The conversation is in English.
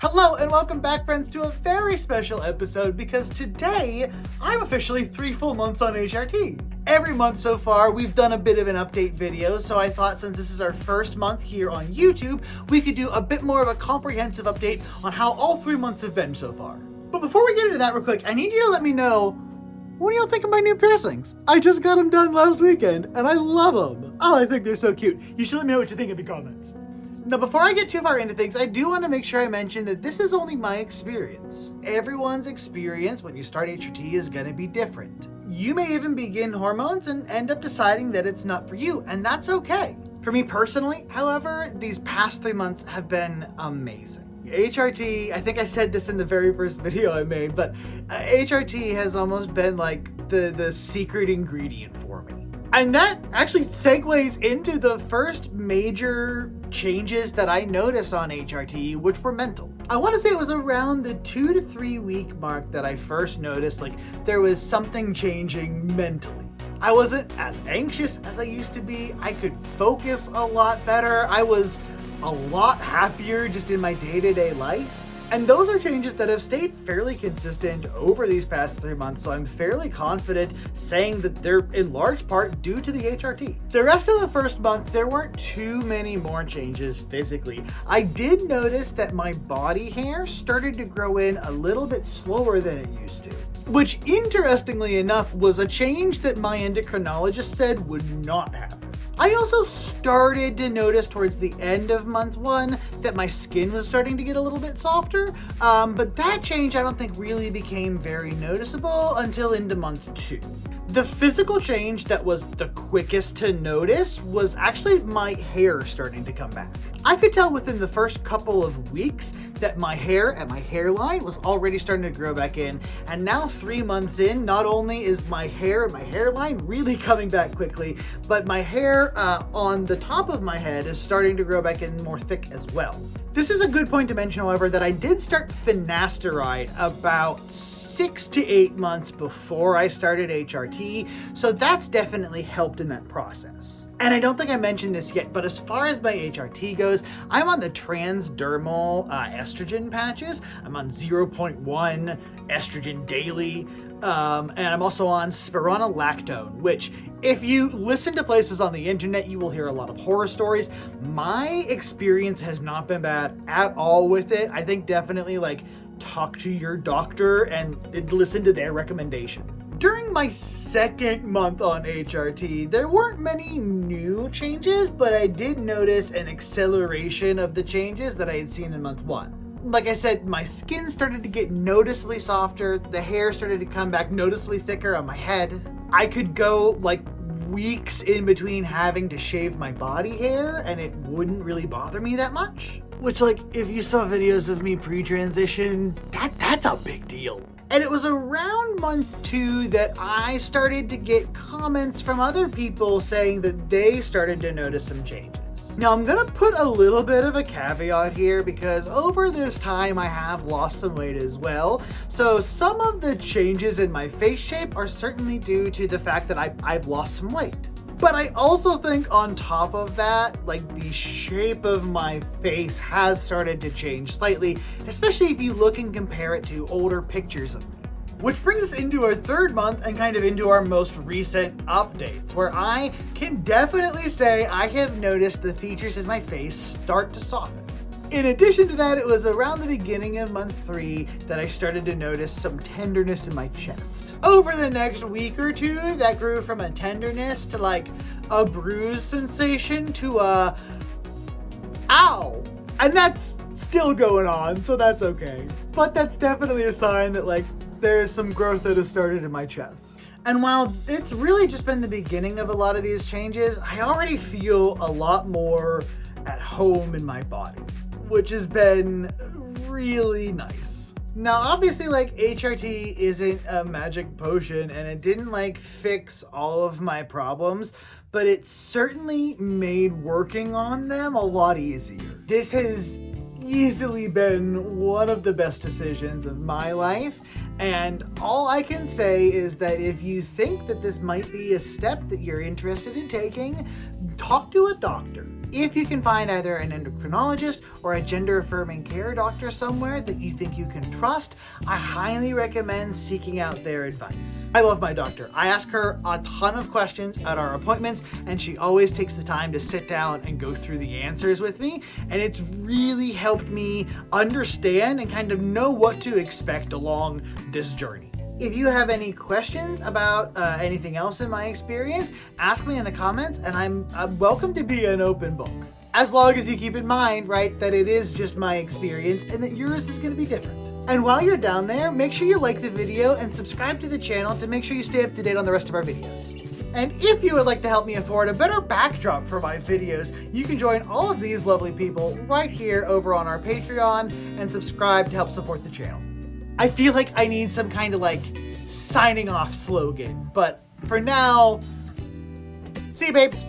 Hello and welcome back, friends, to a very special episode because today I'm officially 3 full months on HRT. Every month so far we've done a bit of an update video, so I thought since this is our first month here on YouTube, we could do a bit more of a comprehensive update on how all 3 months have been so far. But before we get into that real quick, I need you to let me know, what do y'all think of my new piercings? I just got them done last weekend and I love them. Oh, I think they're so cute. You should let me know what you think in the comments. Now, before I get too far into things, I do want to make sure I mention that this is only my experience. Everyone's experience when you start HRT is going to be different. You may even begin hormones and end up deciding that it's not for you, and that's okay. For me personally, however, these past 3 months have been amazing. HRT, I think I said this in the very first video I made, but HRT has almost been like the secret ingredient for me. And that actually segues into the first major changes that I noticed on HRT, which were mental. I want to say it was around the 2 to 3 week mark that I first noticed like there was something changing mentally. I wasn't as anxious as I used to be. I could focus a lot better. I was a lot happier just in my day-to-day life. And those are changes that have stayed fairly consistent over these past 3 months, so I'm fairly confident saying that they're in large part due to the HRT. The rest of the first month, there weren't too many more changes physically. I did notice that my body hair started to grow in a little bit slower than it used to, which interestingly enough was a change that my endocrinologist said would not happen. I also started to notice towards the end of month 1 that my skin was starting to get a little bit softer, but that change I don't think really became very noticeable until into month 2. The physical change that was the quickest to notice was actually my hair starting to come back. I could tell within the first couple of weeks that my hair and my hairline was already starting to grow back in, and now 3 months in, not only is my hair and my hairline really coming back quickly, but my hair on the top of my head is starting to grow back in more thick as well. This is a good point to mention, however, that I did start finasteride about 6 to 8 months before I started HRT, so that's definitely helped in that process. And I don't think I mentioned this yet, but as far as my HRT goes, I'm on the transdermal estrogen patches. I'm on 0.1 estrogen daily, and I'm also on spironolactone, which if you listen to places on the internet, you will hear a lot of horror stories. My experience has not been bad at all with it. I think definitely talk to your doctor and listen to their recommendation. During my second month on HRT, there weren't many new changes, but I did notice an acceleration of the changes that I had seen in month 1. Like I said, my skin started to get noticeably softer, the hair started to come back noticeably thicker on my head. I could go weeks in between having to shave my body hair and it wouldn't really bother me that much. Which, if you saw videos of me pre-transition, that's a big deal. And it was around month 2 that I started to get comments from other people saying that they started to notice some changes. Now, I'm gonna put a little bit of a caveat here because over this time I have lost some weight as well. So some of the changes in my face shape are certainly due to the fact that I've lost some weight. But I also think on top of that, the shape of my face has started to change slightly, especially if you look and compare it to older pictures of me. Which brings us into our 3rd month and kind of into our most recent updates, where I can definitely say I have noticed the features in my face start to soften. In addition to that, it was around the beginning of month 3 that I started to notice some tenderness in my chest. Over the next week or 2, that grew from a tenderness to a bruise sensation to a ow. And that's still going on, so that's okay. But that's definitely a sign that there's some growth that has started in my chest. And while it's really just been the beginning of a lot of these changes, I already feel a lot more at home in my body, which has been really nice. Now, obviously, HRT isn't a magic potion and it didn't fix all of my problems, but it certainly made working on them a lot easier. This has easily been one of the best decisions of my life, and all I can say is that if you think that this might be a step that you're interested in taking, talk to a doctor. If you can find either an endocrinologist or a gender-affirming care doctor somewhere that you think you can trust, I highly recommend seeking out their advice. I love my doctor. I ask her a ton of questions at our appointments, and she always takes the time to sit down and go through the answers with me, and it's really helped me understand and kind of know what to expect along this journey. If you have any questions about anything else in my experience, ask me in the comments, and I'm welcome to be an open book. As long as you keep in mind, right, that it is just my experience and that yours is going to be different. And while you're down there, make sure you like the video and subscribe to the channel to make sure you stay up to date on the rest of our videos. And if you would like to help me afford a better backdrop for my videos, you can join all of these lovely people right here over on our Patreon and subscribe to help support the channel. I feel like I need some kind of like signing off slogan, but for now, see you babes.